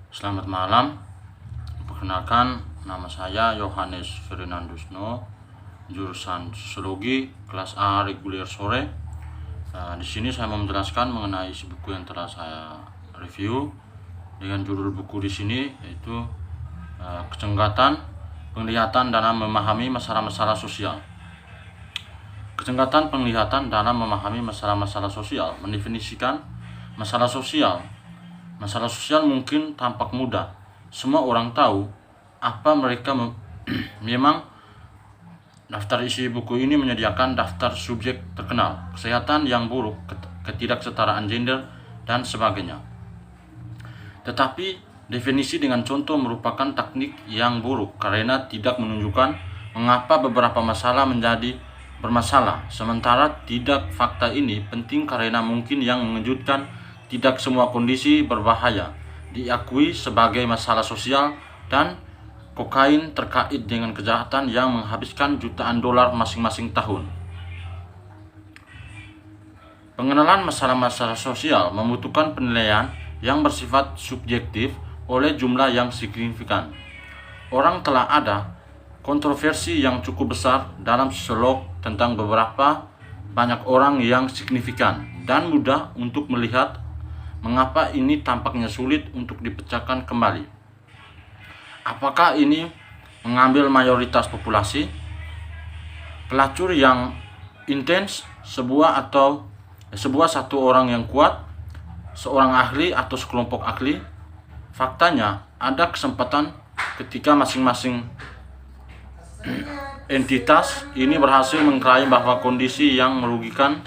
Selamat malam. Perkenalkan, nama saya Yohanes Fernandusno, jurusan Sosiologi, kelas A reguler sore. Di sini saya mau menjelaskan mengenai isi buku yang telah saya review dengan judul buku di sini yaitu Kecenggatan Penglihatan dalam Memahami Masalah-masalah Sosial. Kecenggatan penglihatan dalam memahami masalah-masalah sosial mendefinisikan masalah sosial. Masalah sosial mungkin tampak mudah. Semua orang tahu apa mereka memang. Daftar isi buku ini menyediakan daftar subjek terkenal, kesehatan yang buruk, ketidaksetaraan gender, dan sebagainya. Tetapi definisi dengan contoh merupakan teknik yang buruk karena tidak menunjukkan mengapa beberapa masalah menjadi bermasalah. Sementara tidak fakta ini penting karena mungkin yang mengejutkan tidak semua kondisi berbahaya diakui sebagai masalah sosial, dan kokain terkait dengan kejahatan yang menghabiskan jutaan dolar masing-masing tahun. Pengenalan masalah-masalah sosial membutuhkan penilaian yang bersifat subjektif oleh jumlah yang signifikan. Orang telah ada kontroversi yang cukup besar dalam sosiolog tentang beberapa banyak orang yang signifikan dan mudah untuk melihat mengapa ini tampaknya sulit untuk dipecahkan kembali. Apakah ini mengambil mayoritas populasi, pelacur yang intens, sebuah satu orang yang kuat, seorang ahli atau sekelompok ahli? Faktanya, ada kesempatan ketika masing-masing entitas ini berhasil mengklaim bahwa kondisi yang merugikan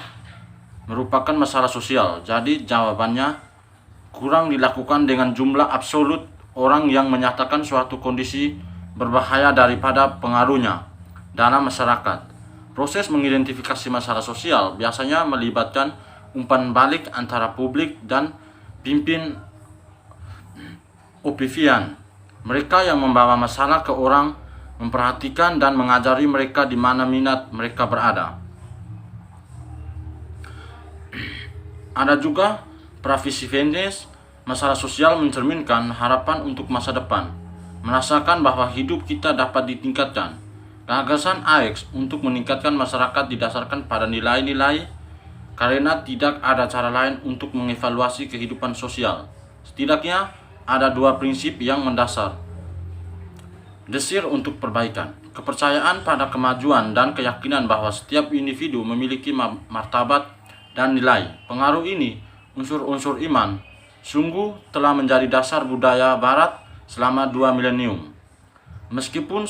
merupakan masalah sosial. Jadi jawabannya kurang dilakukan dengan jumlah absolut orang yang menyatakan suatu kondisi berbahaya daripada pengaruhnya dalam masyarakat. Proses mengidentifikasi masalah sosial biasanya melibatkan umpan balik antara publik dan pimpin opinian. Mereka yang membawa masalah ke orang, memperhatikan dan mengajari mereka di mana minat mereka berada. Ada juga pravisiveness. Masalah sosial mencerminkan harapan untuk masa depan, merasakan bahwa hidup kita dapat ditingkatkan. Gagasan AX untuk meningkatkan masyarakat didasarkan pada nilai-nilai karena tidak ada cara lain untuk mengevaluasi kehidupan sosial. Setidaknya ada dua prinsip yang mendasar: desir untuk perbaikan, kepercayaan pada kemajuan, dan keyakinan bahwa setiap individu memiliki martabat dan nilai. Pengaruh ini, unsur-unsur iman, sungguh telah menjadi dasar budaya Barat selama 2 milenium. Meskipun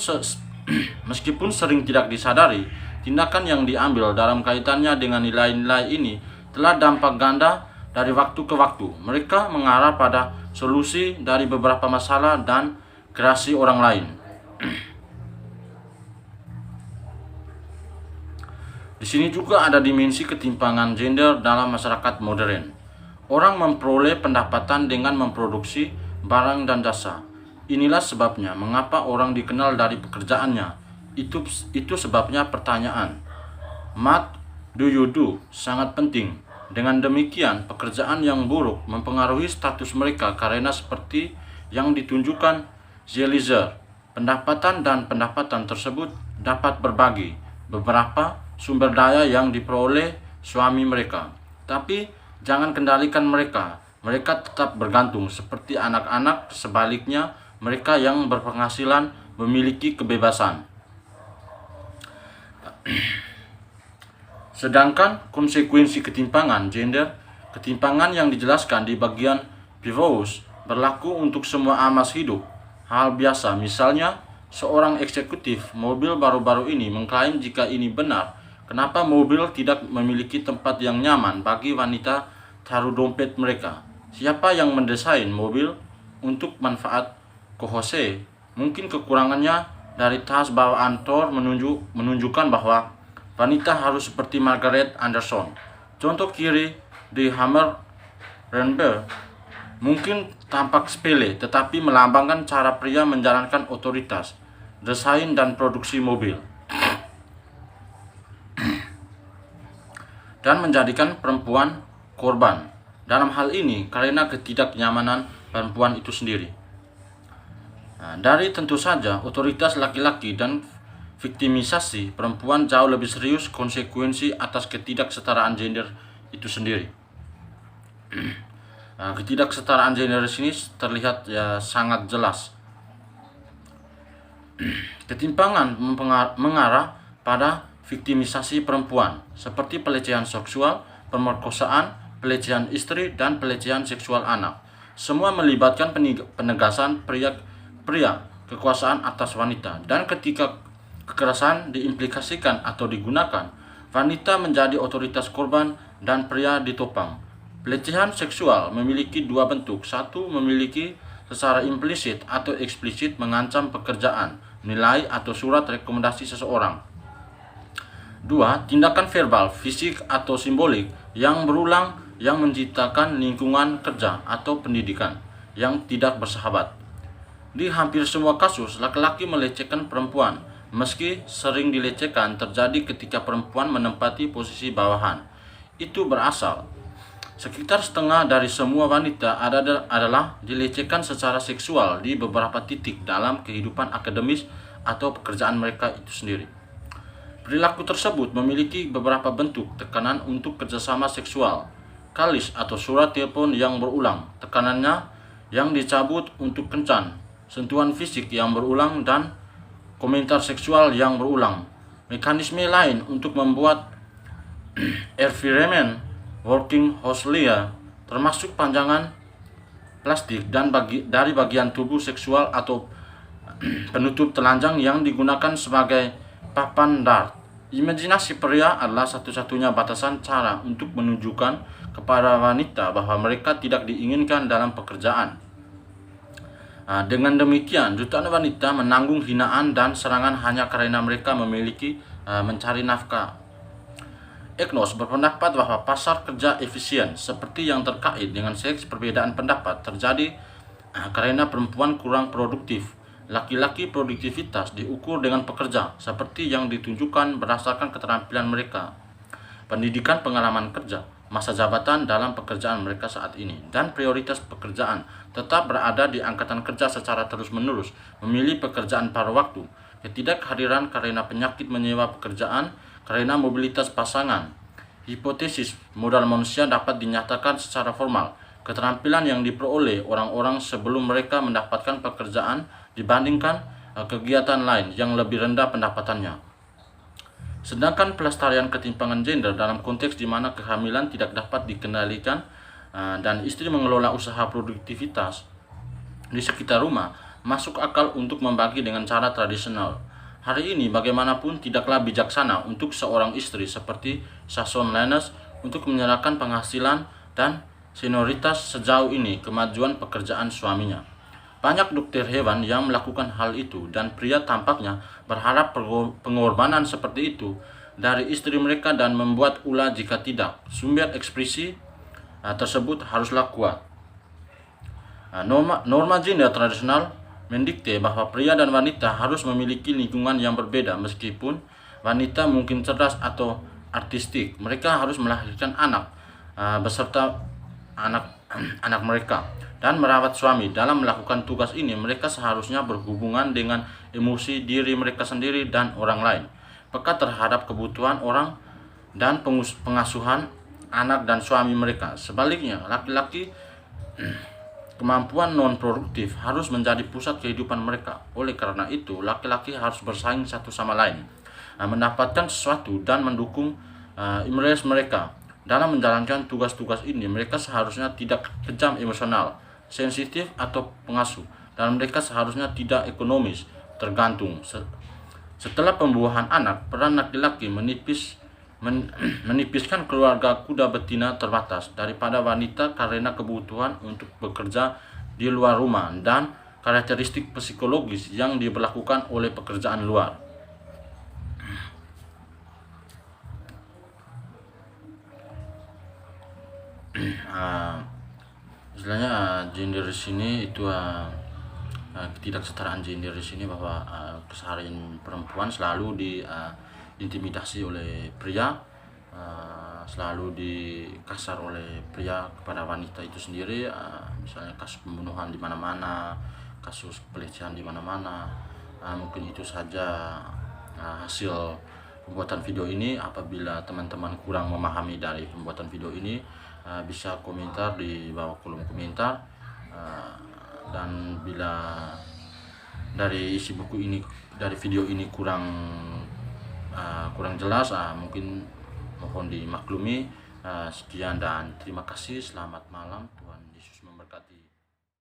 sering tidak disadari, tindakan yang diambil dalam kaitannya dengan nilai-nilai ini telah dampak ganda dari waktu ke waktu. Mereka mengarah pada solusi dari beberapa masalah dan kreasi orang lain. Di sini juga ada dimensi ketimpangan gender dalam masyarakat modern. Orang memperoleh pendapatan dengan memproduksi barang dan jasa. Inilah sebabnya mengapa orang dikenal dari pekerjaannya. Itu sebabnya pertanyaan, "What do you do?" sangat penting. Dengan demikian, pekerjaan yang buruk mempengaruhi status mereka karena seperti yang ditunjukkan Zelizer, pendapatan dan pendapatan tersebut dapat berbagi beberapa sumber daya yang diperoleh suami mereka. Tapi jangan kendalikan mereka. Mereka tetap bergantung seperti anak-anak. Sebaliknya, mereka yang berpenghasilan memiliki kebebasan. Sedangkan konsekuensi ketimpangan gender, ketimpangan yang dijelaskan di bagian Pivot, berlaku untuk semua amas hidup. Hal biasa, misalnya seorang eksekutif mobil baru-baru ini mengklaim jika ini benar, kenapa mobil tidak memiliki tempat yang nyaman bagi wanita taruh dompet mereka? Siapa yang mendesain mobil untuk manfaat kohose? Mungkin kekurangannya dari tas bawaan Thor menunjukkan bahwa wanita harus seperti Margaret Anderson. Contoh kiri di Hammer Renberg mungkin tampak sepele, tetapi melambangkan cara pria menjalankan otoritas, desain dan produksi mobil, dan menjadikan perempuan korban dalam hal ini karena ketidaknyamanan perempuan itu sendiri. Dari tentu saja otoritas laki-laki dan viktimisasi perempuan jauh lebih serius konsekuensi atas ketidaksetaraan gender itu sendiri. Ketidaksetaraan gender di sini terlihat ya sangat jelas. Ketimpangan mengarah pada viktimisasi perempuan seperti pelecehan seksual, pemerkosaan, pelecehan istri, dan pelecehan seksual anak. Semua melibatkan penegasan pria kekuasaan atas wanita, dan ketika kekerasan diimplikasikan atau digunakan, wanita menjadi otoritas korban dan pria ditopang. Pelecehan seksual memiliki dua bentuk. Satu, memiliki secara implisit atau eksplisit mengancam pekerjaan, nilai, atau surat rekomendasi seseorang. Dua, tindakan verbal, fisik, atau simbolik yang berulang yang menciptakan lingkungan kerja atau pendidikan yang tidak bersahabat. Di hampir semua kasus, laki-laki melecehkan perempuan, meski sering dilecehkan terjadi ketika perempuan menempati posisi bawahan. Itu berasal sekitar setengah dari semua wanita adalah dilecehkan secara seksual di beberapa titik dalam kehidupan akademis atau pekerjaan mereka itu sendiri. Perilaku tersebut memiliki beberapa bentuk: tekanan untuk kerjasama seksual, kalis atau surat telepon yang berulang, tekanannya yang dicabut untuk kencan, sentuhan fisik yang berulang, dan komentar seksual yang berulang. Mekanisme lain untuk membuat environment working hostile termasuk panjangan plastik dan dari bagian tubuh seksual atau penutup telanjang yang digunakan sebagai papan dart. Imajinasi pria adalah satu-satunya batasan cara untuk menunjukkan kepada wanita bahwa mereka tidak diinginkan dalam pekerjaan. Dengan demikian, jutaan wanita menanggung hinaan dan serangan hanya karena mereka memiliki mencari nafkah. Eknos berpendapat bahwa pasar kerja efisien seperti yang terkait dengan seks perbedaan pendapat terjadi karena perempuan kurang produktif. Laki-laki produktivitas diukur dengan pekerja seperti yang ditunjukkan berdasarkan keterampilan mereka, pendidikan, pengalaman kerja, masa jabatan dalam pekerjaan mereka saat ini, dan prioritas pekerjaan. Tetap berada di angkatan kerja secara terus-menerus, memilih pekerjaan paruh waktu, ketidakhadiran karena penyakit menyewa pekerjaan, karena mobilitas pasangan. Hipotesis modal manusia dapat dinyatakan secara formal, keterampilan yang diperoleh orang-orang sebelum mereka mendapatkan pekerjaan dibandingkan kegiatan lain yang lebih rendah pendapatannya. Sedangkan pelestarian ketimpangan gender dalam konteks di mana kehamilan tidak dapat dikendalikan dan istri mengelola usaha produktivitas di sekitar rumah masuk akal untuk membagi dengan cara tradisional. Hari ini bagaimanapun tidaklah bijaksana untuk seorang istri seperti Sason Lennes untuk menyerahkan penghasilan dan senioritas sejauh ini kemajuan pekerjaan suaminya. Banyak dokter hewan yang melakukan hal itu, dan pria tampaknya berharap pengorbanan seperti itu dari istri mereka dan membuat ulah jika tidak. Sumber ekspresi tersebut haruslah kuat. Norma gender tradisional mendikte bahwa pria dan wanita harus memiliki lingkungan yang berbeda. Meskipun wanita mungkin cerdas atau artistik, mereka harus melahirkan anak beserta anak mereka dan merawat suami. Dalam melakukan tugas ini, mereka seharusnya berhubungan dengan emosi diri mereka sendiri dan orang lain, peka terhadap kebutuhan orang dan pengasuhan anak dan suami mereka. Sebaliknya, laki-laki kemampuan non-produktif harus menjadi pusat kehidupan mereka. Oleh karena itu, laki-laki harus bersaing satu sama lain, mendapatkan sesuatu dan mendukung imres mereka. Dalam menjalankan tugas-tugas ini, mereka seharusnya tidak kejam emosional, sensitif, atau pengasuh, dan mereka seharusnya tidak ekonomis, tergantung. Setelah pembuahan anak, peran laki-laki menipiskan keluarga kuda betina terbatas daripada wanita karena kebutuhan untuk bekerja di luar rumah dan karakteristik psikologis yang diberlakukan oleh pekerjaan luar. Istilahnya gender di sini itu ketidaksetaraan gender di sini bahwa keseharian perempuan selalu diintimidasi oleh pria, selalu dikasar oleh pria kepada wanita itu sendiri. Misalnya kasus pembunuhan di mana-mana, kasus pelecehan di mana-mana. Mungkin itu saja hasil pembuatan video ini. Apabila teman-teman kurang memahami dari pembuatan video ini, bisa komentar di bawah kolom komentar. Dan bila dari isi buku ini, dari video ini kurang jelas, mungkin mohon dimaklumi. Sekian dan terima kasih. Selamat malam. Tuhan Yesus memberkati.